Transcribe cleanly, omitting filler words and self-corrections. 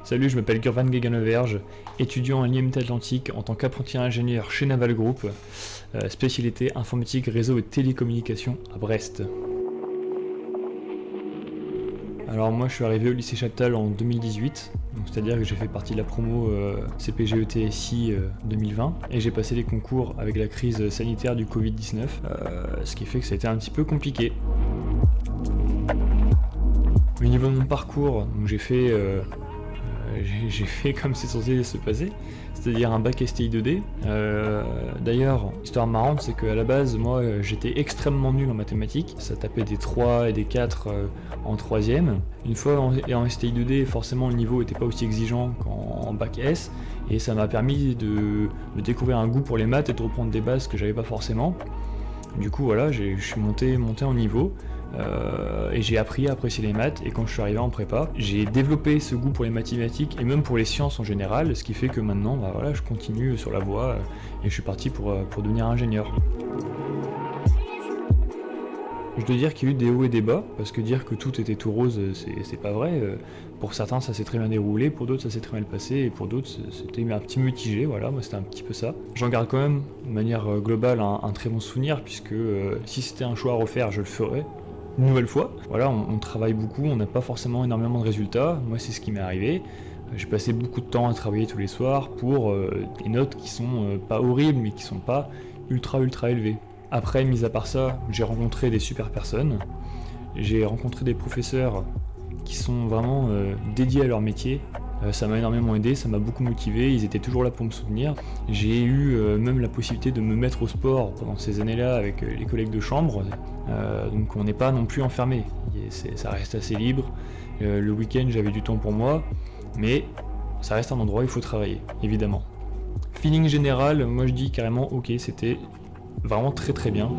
Salut, je m'appelle Gurvan Gegenauverge, étudiant à l'IMT Atlantique en tant qu'apprenti ingénieur chez Naval Group, spécialité informatique, réseau et télécommunications à Brest. Alors moi je suis arrivé au lycée Chaptal en 2018, c'est-à-dire que j'ai fait partie de la promo CPGETSI 2020 et j'ai passé les concours avec la crise sanitaire du Covid-19, ce qui fait que ça a été un petit peu compliqué. Au niveau de mon parcours, donc j'ai fait comme c'est censé se passer, c'est-à-dire un bac STI 2D. D'ailleurs, histoire marrante, c'est qu'à la base, moi, j'étais extrêmement nul en mathématiques. Ça tapait des 3 et des 4 en 3ème. Une fois en STI 2D, forcément, le niveau n'était pas aussi exigeant qu'en bac S, et ça m'a permis de découvrir un goût pour les maths et de reprendre des bases que j'avais pas forcément. Du coup, voilà, je suis monté en niveau. Et j'ai appris à apprécier les maths, et quand je suis arrivé en prépa, j'ai développé ce goût pour les mathématiques et même pour les sciences en général, ce qui fait que maintenant je continue sur la voie et je suis parti pour devenir ingénieur. Je dois dire qu'il y a eu des hauts et des bas, parce que dire que tout était tout rose, c'est pas vrai. Pour certains ça s'est très bien déroulé, pour d'autres ça s'est très mal passé, et pour d'autres c'était un petit mitigé, voilà, moi c'était un petit peu ça. J'en garde quand même, de manière globale, un très bon souvenir, puisque si c'était un choix à refaire, je le ferais. Une nouvelle fois, voilà, on travaille beaucoup, on n'a pas forcément énormément de résultats, moi c'est ce qui m'est arrivé. J'ai passé beaucoup de temps à travailler tous les soirs pour des notes qui sont pas horribles, mais qui sont pas ultra élevées. Après, mis à part ça, j'ai rencontré des super personnes, j'ai rencontré des professeurs qui sont vraiment dédiés à leur métier. Ça m'a énormément aidé, ça m'a beaucoup motivé, ils étaient toujours là pour me soutenir. J'ai eu même la possibilité de me mettre au sport pendant ces années-là avec les collègues de chambre, donc on n'est pas non plus enfermé, ça reste assez libre. Le week-end j'avais du temps pour moi, mais ça reste un endroit où il faut travailler, évidemment. Feeling général, moi je dis carrément ok, c'était vraiment très bien.